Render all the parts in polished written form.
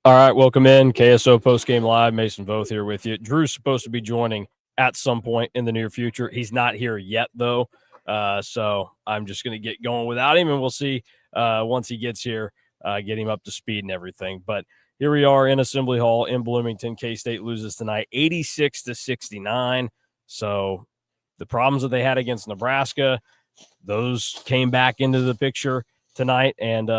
All right, welcome in KSO Postgame Live. Mason Voth here with you. Drew's supposed to be joining at some point in the near future. He's not here yet, though, so I'm just going to get going without him, and we'll see once he gets here, get him up to speed and everything. But here we are in Assembly Hall in Bloomington. K-State loses tonight 86-69. So the problems that they had against Nebraska, those came back into the picture tonight and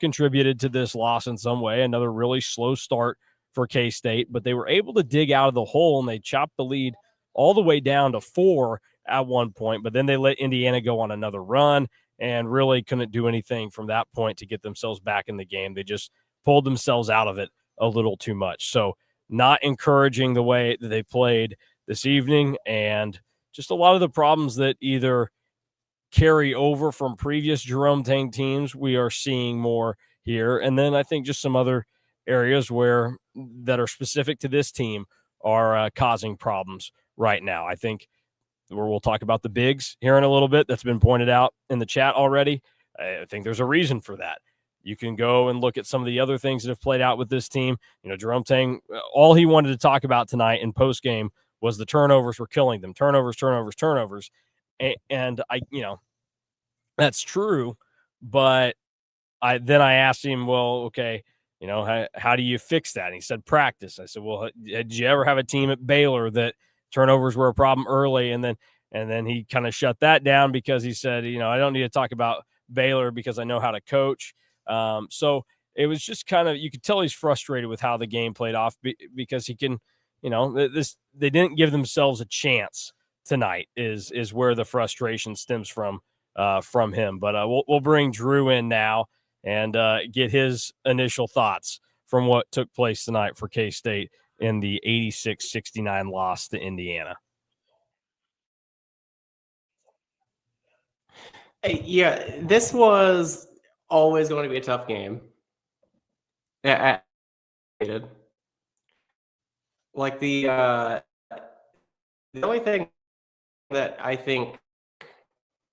contributed to this loss in some way. Another really slow start for K-State, but they were able to dig out of the hole and they chopped the lead all the way down to 4 at one point, but then they let Indiana go on another run and really couldn't do anything from that point to get themselves back in the game. They just pulled themselves out of it a little too much. So not encouraging the way that they played this evening, and just a lot of the problems that either carry over from previous Jerome Tang teams we are seeing more here. And then I think just some other areas where that are specific to this team are causing problems right now. I think where we'll talk about the bigs here in a little bit. That's been pointed out in the chat already. I think there's a reason for that. You can go and look at some of the other things that have played out with this team. You know, Jerome Tang, all he wanted to talk about tonight in post game was the turnovers were killing them. Turnovers. And I, that's true. But I asked him, well, okay, how do you fix that? And he said, practice. I said, well, did you ever have a team at Baylor that turnovers were a problem early? And then he kind of shut that down because he said, I don't need to talk about Baylor because I know how to coach. So it was just kind of, you could tell he's frustrated with how the game played off because he can, they didn't give themselves a chance tonight is where the frustration stems from him. But we'll bring Drew in now and get his initial thoughts from what took place tonight for K-State in the 86-69 loss to Indiana. Yeah, this was always going to be a tough game. Like the only thing that I think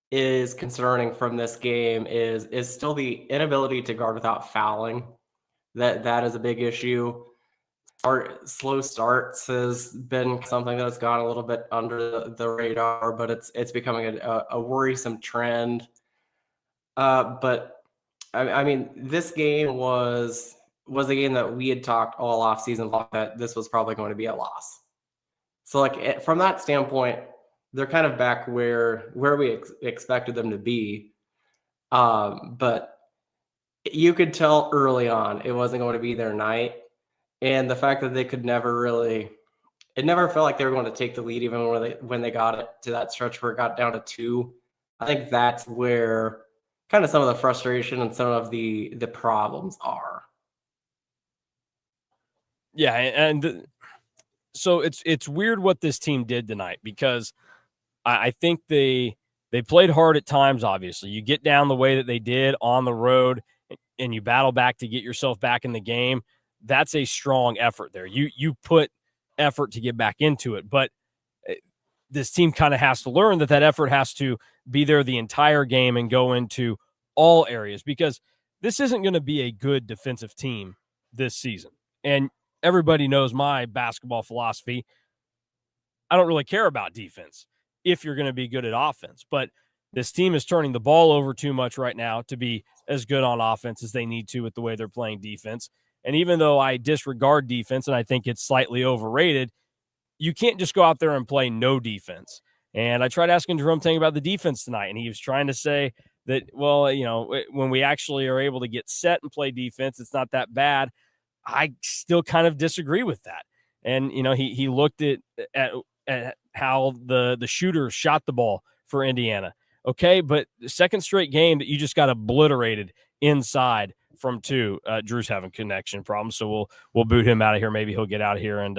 is concerning from this game is still the inability to guard without fouling. That is a big issue. Our slow starts has been something that's gone a little bit under the radar, but it's becoming a worrisome trend. But I mean, this game was a game that we had talked all off season that this was probably going to be a loss. So like from that standpoint, they're kind of back where we expected them to be. But you could tell early on it wasn't going to be their night. And the fact that they could it never felt like they were going to take the lead even when they got it to that stretch where it got down to 2. I think that's where kind of some of the frustration and some of the problems are. Yeah, and so it's weird what this team did tonight because I think they played hard at times. Obviously, you get down the way that they did on the road, and you battle back to get yourself back in the game. That's a strong effort there. You put effort to get back into it, but this team kind of has to learn that effort has to be there the entire game and go into all areas because this isn't going to be a good defensive team this season. And everybody knows my basketball philosophy. I don't really care about defense if you're going to be good at offense, but this team is turning the ball over too much right now to be as good on offense as they need to with the way they're playing defense. And even though I disregard defense and I think it's slightly overrated, you can't just go out there and play no defense. And I tried asking Jerome Tang about the defense tonight, and he was trying to say that, well, when we actually are able to get set and play defense, it's not that bad. I still kind of disagree with that. And, he looked at how the shooters shot the ball for Indiana. Okay, but the second straight game that you just got obliterated inside from 2. Drew's having connection problems, so we'll boot him out of here. Maybe he'll get out of here and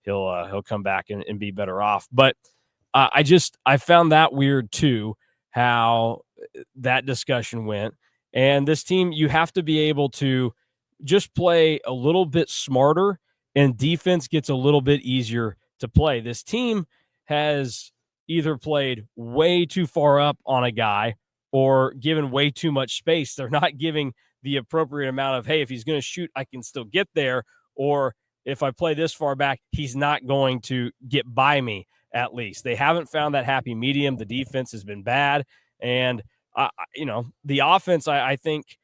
he'll come back and be better off. But I found that weird too, how that discussion went. And this team, you have to be able to just play a little bit smarter, and defense gets a little bit easier to play. This team has either played way too far up on a guy or given way too much space. They're not giving the appropriate amount of, hey, if he's going to shoot, I can still get there, or if I play this far back, he's not going to get by me. At least they haven't found that happy medium. The defense has been bad, and the offense. I think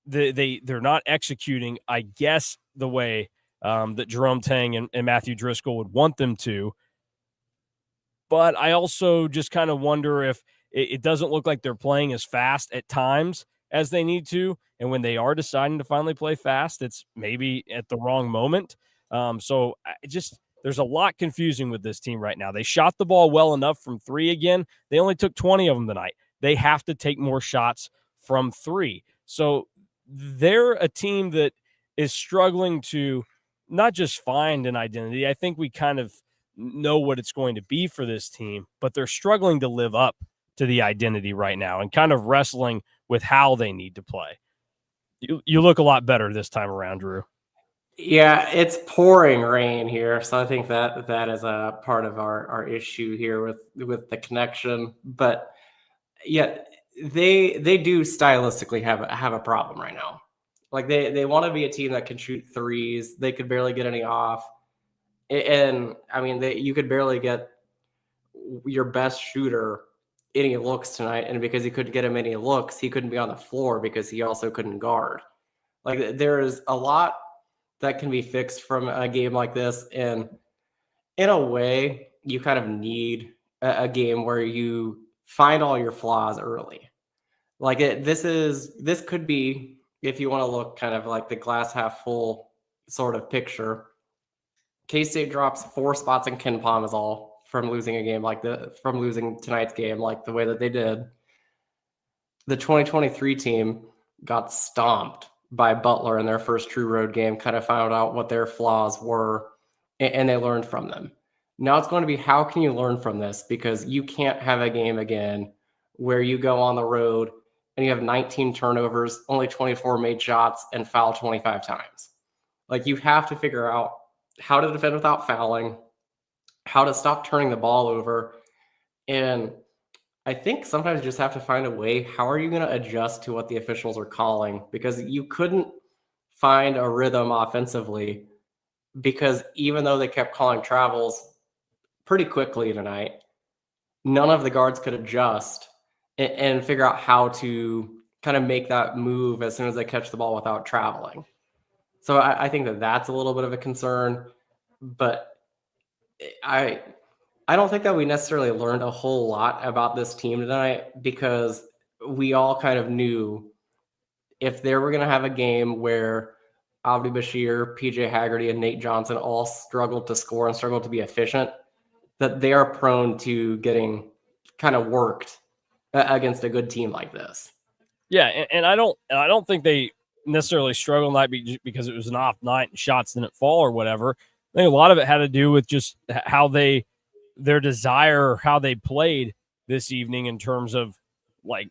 they're not executing, I guess, the way that Jerome Tang and Matthew Driscoll would want them to. But I also just kind of wonder if it doesn't look like they're playing as fast at times as they need to. And when they are deciding to finally play fast, it's maybe at the wrong moment. So there's a lot confusing with this team right now. They shot the ball well enough from three again. They only took 20 of them tonight. They have to take more shots from three. So they're a team that is struggling to not just find an identity. I think we kind of know what it's going to be for this team, but they're struggling to live up to the identity right now and kind of wrestling with how they need to play. You look a lot better this time around, Drew. Yeah, it's pouring rain here, so I think that is a part of our issue here with the connection. But yeah, they do stylistically have a problem right now. Like they want to be a team that can shoot threes. They could barely get any off, and I mean you could barely get your best shooter any looks tonight. And because he couldn't get him any looks, he couldn't be on the floor because he also couldn't guard. Like there is a lot that can be fixed from a game like this, and in a way, you kind of need a game where you find all your flaws early. Like this could be, if you want to look kind of like the glass half full sort of picture. K-State drops 4 spots in Ken Palmazol from losing tonight's game like the way that they did. The 2023 team got stomped by Butler in their first true road game, kind of found out what their flaws were, and they learned from them. Now it's going to be, how can you learn from this? Because you can't have a game again where you go on the road and you have 19 turnovers, only 24 made shots, and foul 25 times. Like, you have to figure out how to defend without fouling, how to stop turning the ball over. And I think sometimes you just have to find a way. How are you going to adjust to what the officials are calling? Because you couldn't find a rhythm offensively, because even though they kept calling travels pretty quickly tonight, none of the guards could adjust and figure out how to kind of make that move as soon as they catch the ball without traveling. So I think that's a little bit of a concern, but I don't think that we necessarily learned a whole lot about this team tonight, because we all kind of knew if they were going to have a game where Abdi Bashir, PJ Haggerty, and Nate Johnson all struggled to score and struggled to be efficient, that they are prone to getting kind of worked against a good team like this. Yeah, and I don't think they necessarily struggled tonight because it was an off night and shots didn't fall or whatever. I think a lot of it had to do with just how their desire, how they played this evening, in terms of, like,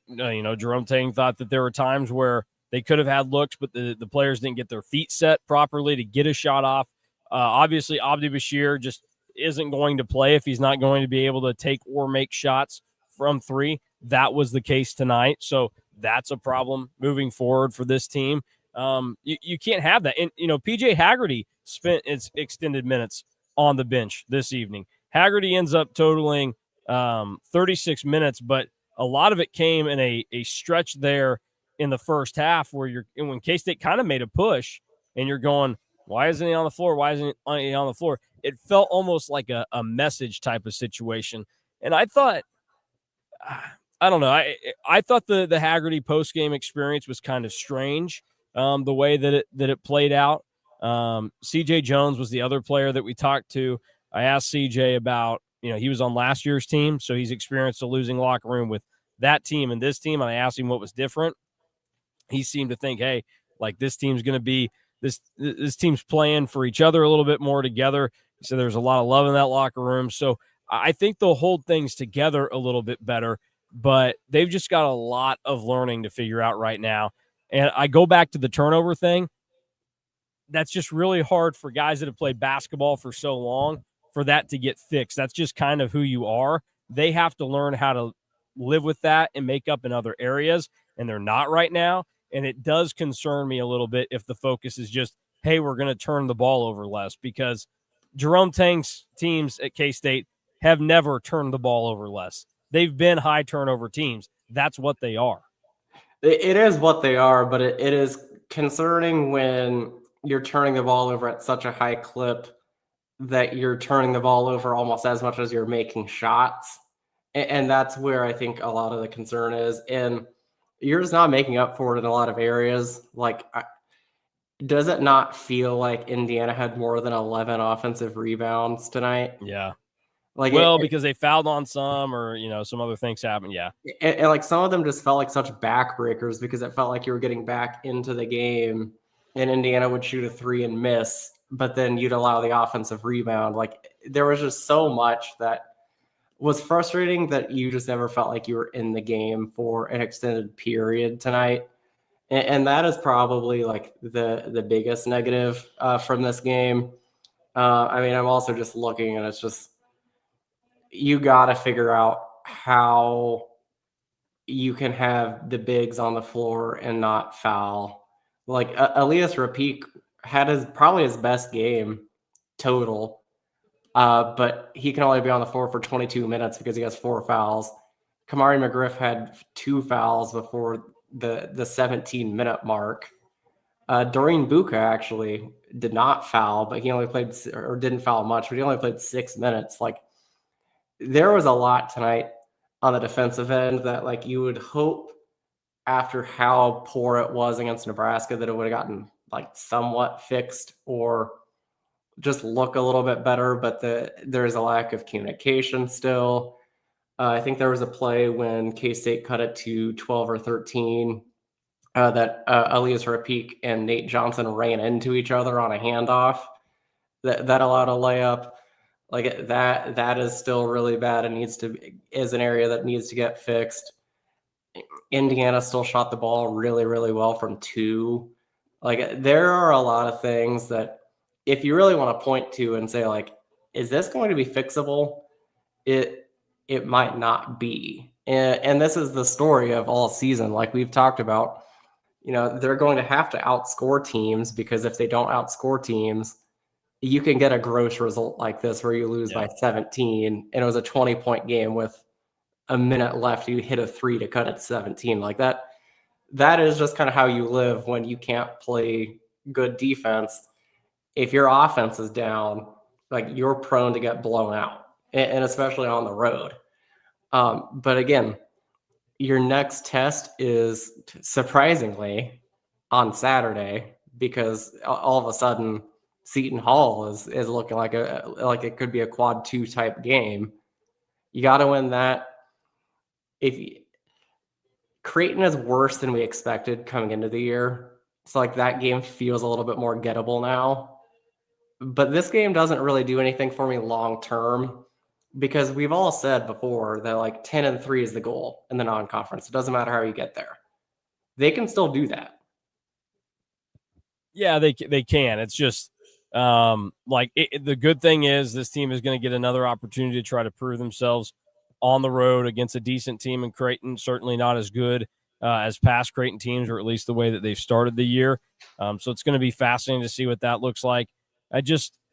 Jerome Tang thought that there were times where they could have had looks, but the players didn't get their feet set properly to get a shot off. Obviously, Abdi Bashir just isn't going to play if he's not going to be able to take or make shots from three. That was the case tonight. So that's a problem moving forward for this team. You can't have that. And, PJ Haggerty spent its extended minutes on the bench this evening. Haggerty ends up totaling 36 minutes, but a lot of it came in a stretch there in the first half where when K-State kind of made a push and you're going, why isn't he on the floor? Why isn't he on the floor? It felt almost like a message type of situation. And I thought, I don't know. I thought the Haggerty post-game experience was kind of strange, the way that it played out. CJ Jones was the other player that we talked to. I asked CJ about, he was on last year's team, so he's experienced a losing locker room with that team and this team. And I asked him what was different. He seemed to think, hey, like, this team's going to be this team's playing for each other a little bit more together. He said there's a lot of love in that locker room. So I think they'll hold things together a little bit better, but they've just got a lot of learning to figure out right now. And I go back to the turnover thing. That's just really hard for guys that have played basketball for so long for that to get fixed. That's just kind of who you are. They have to learn how to live with that and make up in other areas, and they're not right now. And it does concern me a little bit if the focus is just, hey, we're going to turn the ball over less, because Jerome Tang's teams at K-State have never turned the ball over less. They've been high turnover teams. That's what they are. It is what they are, but it is concerning when you're turning the ball over at such a high clip that you're turning the ball over almost as much as you're making shots. And that's where I think a lot of the concern is. And you're just not making up for it in a lot of areas. Like, does it not feel like Indiana had more than 11 offensive rebounds tonight? Yeah. Like, well, because they fouled on some, or, some other things happened. Yeah. and like some of them just felt like such backbreakers, because it felt like you were getting back into the game and Indiana would shoot a 3 and miss, but then you'd allow the offensive rebound. Like, there was just so much that was frustrating that you just never felt like you were in the game for an extended period tonight. And that is probably like the biggest negative from this game. I mean, I'm also just looking, and it's just, you got to figure out how you can have the bigs on the floor and not foul. Like, Elias Rapik had probably his best game total, but he can only be on the floor for 22 minutes because he has 4 fouls. Kamari McGriff had 2 fouls before the 17-minute mark. Doreen Buka actually did not foul, but he only played, or didn't foul much, but he only played 6 minutes. Like, there was a lot tonight on the defensive end that, like, you would hope after how poor it was against Nebraska that it would have gotten like somewhat fixed or just look a little bit better, but there's a lack of communication still. I think there was a play when K-State cut it to 12 or 13 that Elias Rapik and Nate Johnson ran into each other on a handoff that allowed a layup. Like, that is still really bad and is an area that needs to get fixed. Indiana still shot the ball really, really well from 2. Like, there are a lot of things that if you really want to point to and say, like, is this going to be fixable? It might not be. And this is the story of all season. Like we've talked about, they're going to have to outscore teams, because if they don't outscore teams, you can get a gross result like this where you lose by 17, and it was a 20-point game with a minute left. You hit a 3 to cut it to 17. Like that is just kind of how you live when you can't play good defense. If your offense is down, like, you're prone to get blown out, and especially on the road. But again, your next test is surprisingly on Saturday, because all of a sudden Seton Hall is looking like it could be a quad 2 type game. You got to win that. Creighton is worse than we expected coming into the year, so like that game feels a little bit more gettable now. But this game doesn't really do anything for me long term, because we've all said before that like 10-3 is the goal in the non-conference. It doesn't matter how you get there. They can still do that. Yeah, they can. It's just the good thing is this team is going to get another opportunity to try to prove themselves on the road against a decent team in Creighton. Certainly not as good as past Creighton teams, or at least the way that they've started the year. So it's going to be fascinating to see what that looks like.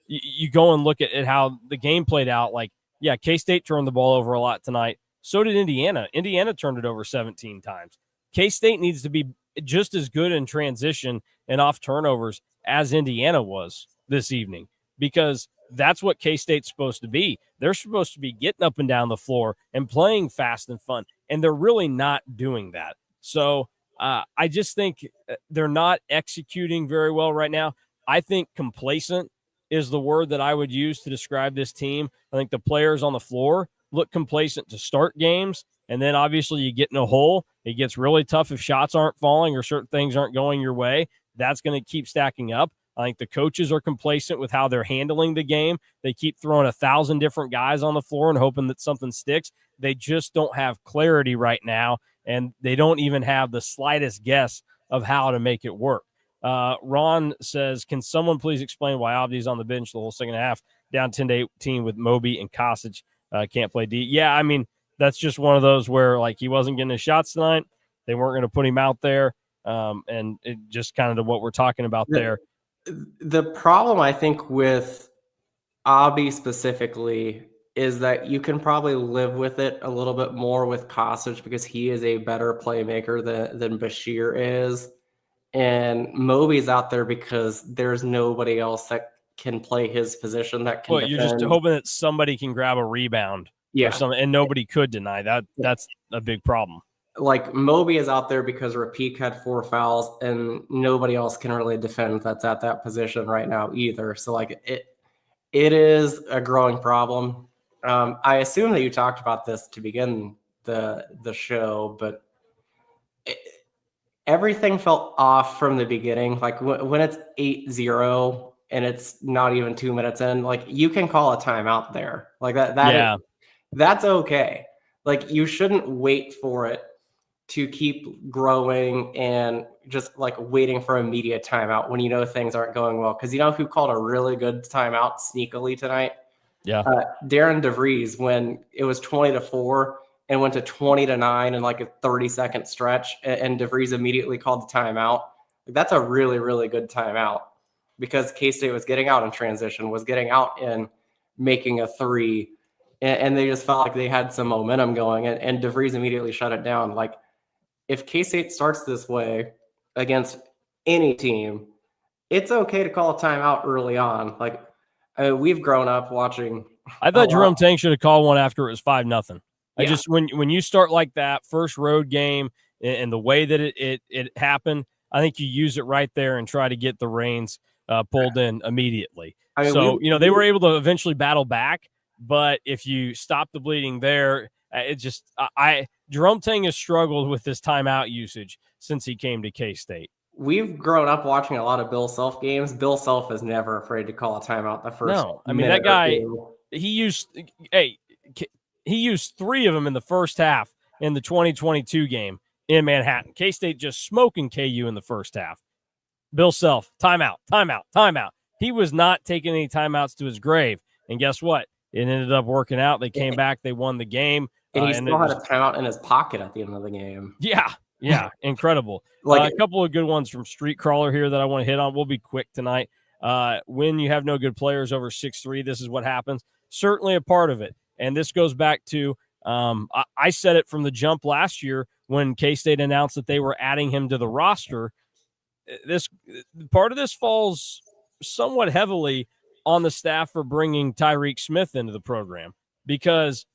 You go and look at how the game played out. Like, yeah, K-State turned the ball over a lot tonight. So did Indiana. Indiana turned it over 17 times. K-State needs to be just as good in transition and off turnovers as Indiana was this evening, because that's what K-State's supposed to be. They're supposed to be getting up and down the floor and playing fast and fun, and they're really not doing that. So I just think they're not executing very well right now. I think complacent is the word that I would use to describe this team. I think the players on the floor look complacent to start games, and then obviously you get in a hole. It gets really tough if shots aren't falling or certain things aren't going your way. That's going to keep stacking up. I think the coaches are complacent with how they're handling the game. They keep throwing 1,000 different guys on the floor and hoping that something sticks. They just don't have clarity right now, and they don't even have the slightest guess of how to make it work. Ron says, can someone please explain why Abdi's on the bench the whole second half, down 10-18 with Moby and Kostic can't play D? Yeah, I mean, that's just one of those where, like, he wasn't getting his shots tonight. They weren't going to put him out there. And it just kind of to what we're talking about there. The problem I think with Abi specifically is that you can probably live with it a little bit more with Kostic because he is a better playmaker than Bashir is. And Moby's out there because there's nobody else that can play his position that can Well, you're just defend. hoping that somebody can grab a rebound or something, and nobody could deny that. That's a big problem. Like Moby is out there because Rapik had 4 fouls, and nobody else can really defend that's at that position right now either. So like it is a growing problem. I assume that you talked about this to begin the show, but everything felt off from the beginning. Like when it's 8-0 and it's not even 2 minutes in, like you can call a timeout there. Like that's okay. Like you shouldn't wait for it to keep growing and just like waiting for immediate timeout when you know things aren't going well. Because you know who called a really good timeout sneakily tonight? Yeah, Darren DeVries, when it was 20-4 and went to 20-9 in like a 30-second stretch, and DeVries immediately called the timeout. That's a really, really good timeout because K-State was getting out in transition, was getting out and making a 3, and they just felt like they had some momentum going, and DeVries immediately shut it down. Like, if K-State starts this way against any team, it's okay to call a timeout early on. Like, we've grown up watching. I thought Jerome Tang should have called one after it was 5-0. I just when you start like that first road game and the way that it happened, I think you use it right there and try to get the reins pulled in immediately. I mean, so they were able to eventually battle back, but if you stop the bleeding there, it just Jerome Tang has struggled with this timeout usage since he came to K-State. We've grown up watching a lot of Bill Self games. Bill Self is never afraid to call a timeout the first. No, I mean that guy. He used 3 of them in the first half in the 2022 game in Manhattan. K-State just smoking KU in the first half. Bill Self, timeout, timeout, timeout. He was not taking any timeouts to his grave. And guess what? It ended up working out. They came back. They won the game. And he still had a timeout in his pocket at the end of the game. Yeah, incredible. Like a couple of good ones from Street Crawler here that I want to hit on. We'll be quick tonight. When you have no good players over 6'3", this is what happens. Certainly a part of it. And this goes back to I said it from the jump last year when K-State announced that they were adding him to the roster. This part of this falls somewhat heavily on the staff for bringing Tyreek Smith into the program because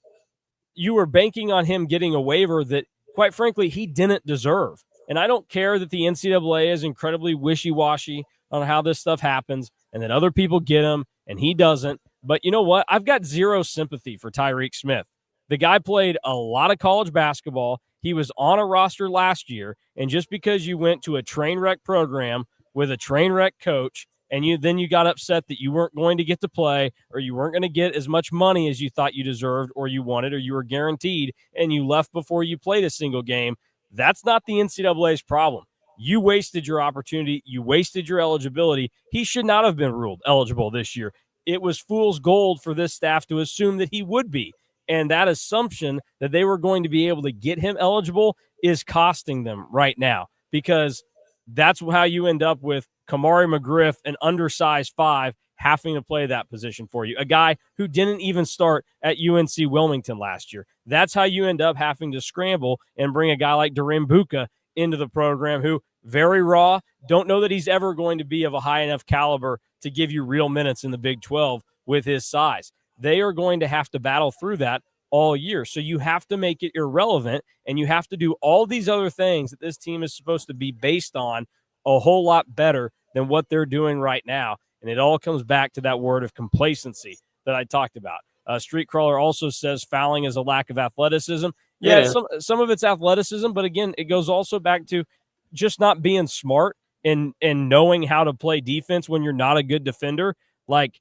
you were banking on him getting a waiver that, quite frankly, he didn't deserve. And I don't care that the NCAA is incredibly wishy-washy on how this stuff happens and that other people get him and he doesn't. But you know what? I've got zero sympathy for Tyreek Smith. The guy played a lot of college basketball. He was on a roster last year. And just because you went to a train wreck program with a train wreck coach and you got upset that you weren't going to get to play or you weren't going to get as much money as you thought you deserved or you wanted or you were guaranteed and you left before you played a single game, that's not the NCAA's problem. You wasted your opportunity. You wasted your eligibility. He should not have been ruled eligible this year. It was fool's gold for this staff to assume that he would be. And that assumption that they were going to be able to get him eligible is costing them right now because that's how you end up with Kamari McGriff, an undersized 5, having to play that position for you. A guy who didn't even start at UNC Wilmington last year. That's how you end up having to scramble and bring a guy like Durim Buka into the program who very raw. Don't know that he's ever going to be of a high enough caliber to give you real minutes in the Big 12 with his size. They are going to have to battle through that all year. So you have to make it irrelevant, and you have to do all these other things that this team is supposed to be based on a whole lot better than what they're doing right now. And it all comes back to that word of complacency that I talked about. Street Crawler also says fouling is a lack of athleticism. Yeah, some of it's athleticism, but again, it goes also back to just not being smart and knowing how to play defense when you're not a good defender. Like,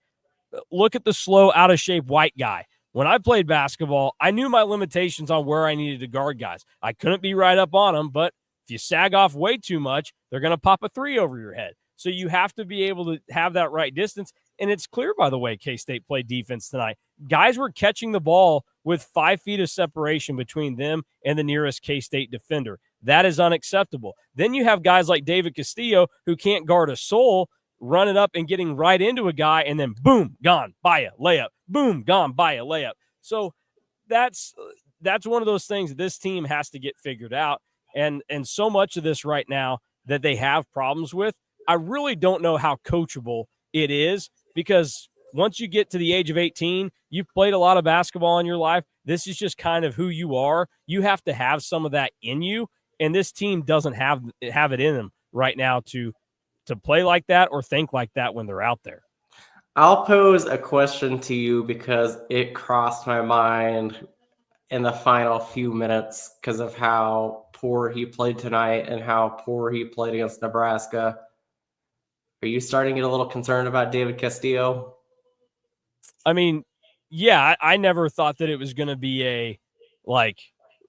look at the slow, out-of-shape white guy. When I played basketball, I knew my limitations on where I needed to guard guys. I couldn't be right up on them, but if you sag off way too much, they're going to pop a 3 over your head. So you have to be able to have that right distance. And it's clear, by the way, K-State played defense tonight. Guys were catching the ball with 5 feet of separation between them and the nearest K-State defender. That is unacceptable. Then you have guys like David Castillo who can't guard a soul, running up and getting right into a guy, and then boom, gone, by a layup. Boom, gone, by a layup. So that's one of those things that this team has to get figured out. And so much of this right now that they have problems with, I really don't know how coachable it is, because once you get to the age of 18, you've played a lot of basketball in your life. This is just kind of who you are. You have to have some of that in you, and this team doesn't have it in them right now to play like that or think like that when they're out there. I'll pose a question to you because it crossed my mind in the final few minutes because of how poor he played tonight and how poor he played against Nebraska. Are you starting to get a little concerned about David Castillo? I mean, yeah, I never thought that it was going to be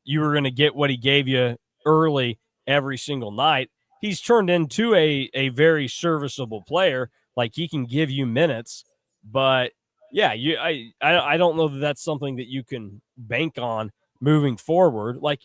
you were going to get what he gave you early every single night. He's turned into a very serviceable player. Like, he can give you minutes, but yeah, I don't know that that's something that you can bank on moving forward. Like,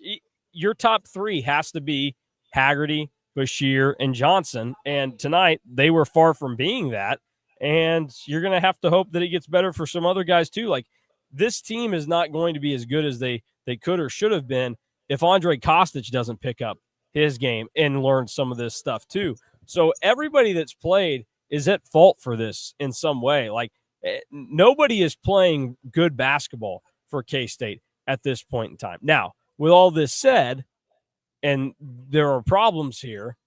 your top three has to be Haggerty, Bashir, and Johnson, and tonight they were far from being that. And you're going to have to hope that it gets better for some other guys too. Like, this team is not going to be as good as they could or should have been if Andre Kostic doesn't pick up his game and learn some of this stuff too. So everybody that's played is at fault for this in some way. Like, nobody is playing good basketball for K-State at this point in time. Now, with all this said, and there are problems here,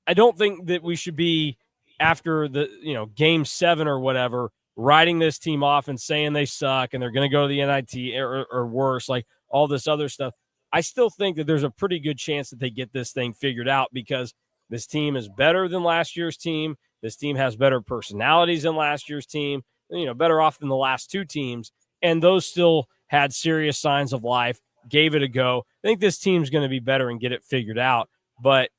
I don't think that we should be, after the game 7 or whatever, writing this team off and saying they suck and they're going to go to the NIT or worse, like all this other stuff. I still think that there's a pretty good chance that they get this thing figured out, because this team is better than last year's team. This team has better personalities than last year's team, better off than the last two teams. And those still had serious signs of life, gave it a go. I think this team's going to be better and get it figured out. But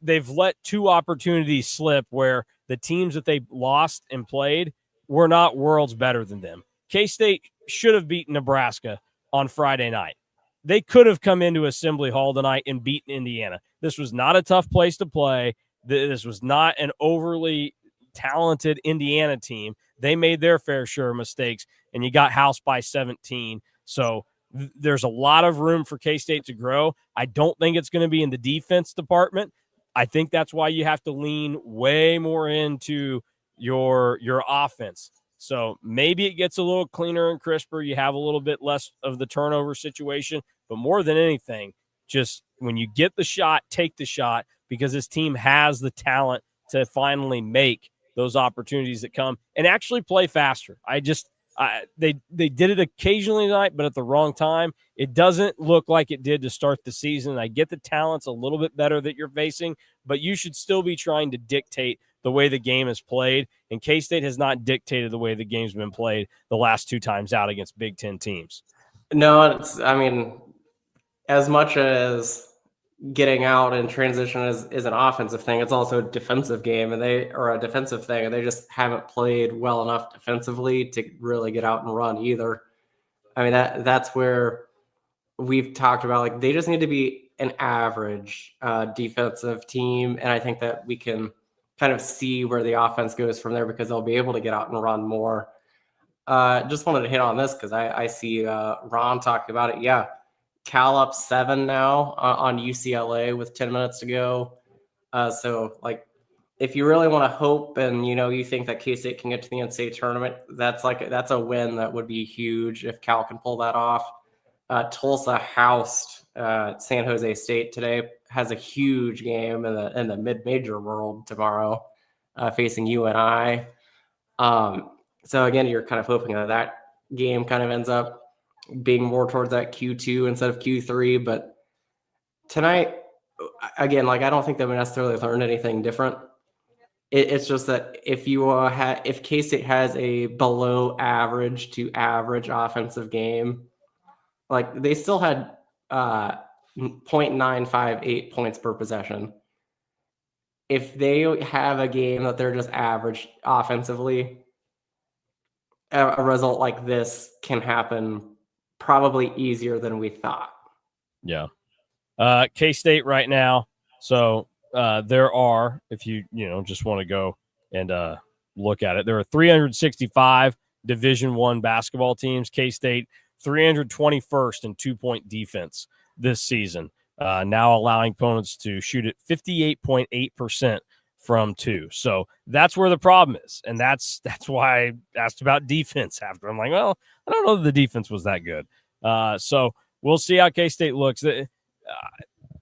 they've let two opportunities slip where the teams that they lost and played were not worlds better than them. K-State should have beaten Nebraska on Friday night. They could have come into Assembly Hall tonight and beaten Indiana. This was not a tough place to play. This was not an overly talented Indiana team. They made their fair share of mistakes, and you got housed by 17. So there's a lot of room for K-State to grow. I don't think it's going to be in the defense department. I think that's why you have to lean way more into your offense. So maybe it gets a little cleaner and crisper. You have a little bit less of the turnover situation, but more than anything, just when you get the shot, take the shot, because this team has the talent to finally make those opportunities that come and actually play faster. They did it occasionally tonight, but at the wrong time. It doesn't look like it did to start the season. I get the talent's a little bit better that you're facing, but you should still be trying to dictate the way the game is played. And K-State has not dictated the way the game's been played the last two times out against Big Ten teams. No, as much as getting out and transition is an offensive thing, it's also a defensive game, and a defensive thing, and they just haven't played well enough defensively to really get out and run either. That's where we've talked about, like, they just need to be an average defensive team, and I think that we can kind of see where the offense goes from there, because they'll be able to get out and run more. Just wanted to hit on this because I see Ron talking about it. Yeah, Cal up 7 now on UCLA with 10 minutes to go. So, like, if you really want to hope and you think that K-State can get to the NCAA tournament, that's a win that would be huge if Cal can pull that off. Tulsa housed San Jose State today, has a huge game in the mid-major world tomorrow, facing UNI. So again, you're kind of hoping that game kind of ends up being more towards that Q2 instead of Q3. But tonight, again, like, I don't think that we necessarily learned anything different. It's just that if K-State has a below average to average offensive game, like, they still had 0.958 points per possession. If they have a game that they're just average offensively, a result like this can happen probably easier than we thought. Yeah. K-State right now. So there are, if you just want to go and look at it, there are 365 Division I basketball teams. K-State 321st in 2-point defense this season, now allowing opponents to shoot at 58.8% from two. So that's where the problem is, and that's why I asked about defense after. I'm like, well, I don't know that the defense was that good. So we'll see how K-State looks.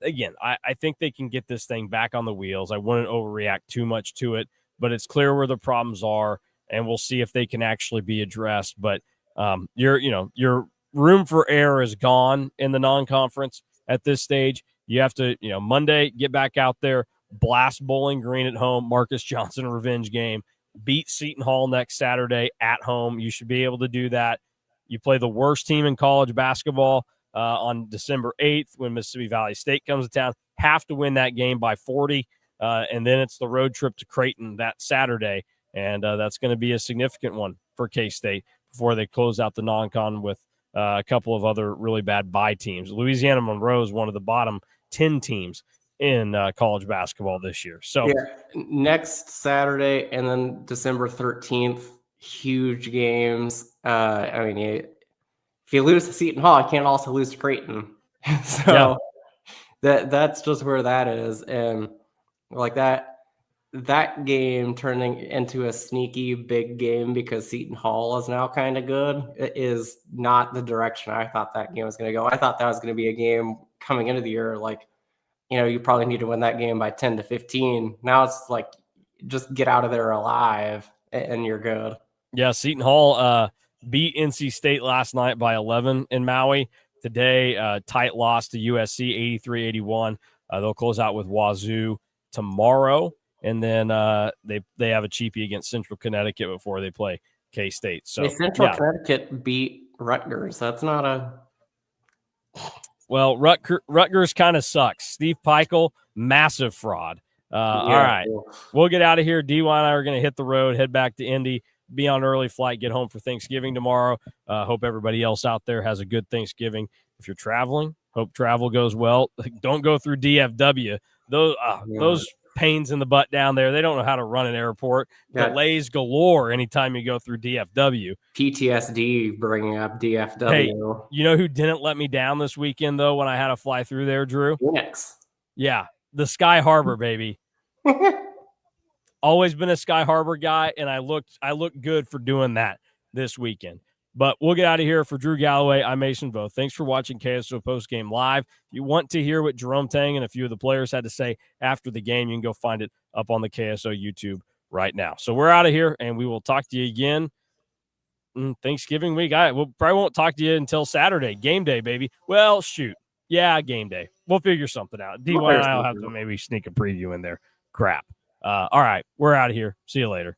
Again, I think they can get this thing back on the wheels. I wouldn't overreact too much to it, but it's clear where the problems are, and we'll see if they can actually be addressed. But your room for error is gone in the non-conference at this stage. You have to, Monday, get back out there, blast Bowling Green at home, Marcus Johnson revenge game, beat Seton Hall next Saturday at home. You should be able to do that. You play the worst team in college basketball on December 8th when Mississippi Valley State comes to town. Have to win that game by 40, and then it's the road trip to Creighton that Saturday, and that's going to be a significant one for K-State before they close out the non-con with a couple of other really bad bye teams. Louisiana Monroe is one of the bottom 10 teams in college basketball this year. So next Saturday and then December 13th, huge games. If you lose to Seton Hall, you can't also lose to Creighton. So that's just where that is. And like that game turning into a sneaky big game because Seton Hall is now kind of good is not the direction I thought that game was going to go. I thought that was going to be a game coming into the year, like, you probably need to win that game by 10 to 15. Now it's like, just get out of there alive and you're good. Yeah, Seton Hall beat NC State last night by 11 in Maui. Today, tight loss to USC, 83-81. They'll close out with Wazoo tomorrow, and then they have a cheapie against Central Connecticut before they play K-State. So Central Connecticut beat Rutgers. That's not a... Well, Rutgers kind of sucks. Steve Peichel, massive fraud. All right, we'll get out of here. DY and I are going to hit the road, head back to Indy, be on early flight, get home for Thanksgiving tomorrow. Hope everybody else out there has a good Thanksgiving. If you're traveling, hope travel goes well. Don't go through DFW. Those pains in the butt down there. They don't know how to run an airport. Delays galore anytime you go through DFW. PTSD bringing up DFW. Hey, you know who didn't let me down this weekend, though, when I had to fly through there, Drew? Phoenix. Yeah, the Sky Harbor, baby. Always been a Sky Harbor guy, and I looked good for doing that this weekend. But we'll get out of here. For Drew Galloway, I'm Mason Voth. Thanks for watching KSO Postgame Live. If you want to hear what Jerome Tang and a few of the players had to say after the game, you can go find it up on the KSO YouTube right now. So we're out of here, and we will talk to you again Thanksgiving week. We'll probably won't talk to you until Saturday. Game day, baby. Well, shoot. Yeah, game day. We'll figure something out. DY and I will have to maybe sneak a preview in there. Crap. All right. We're out of here. See you later.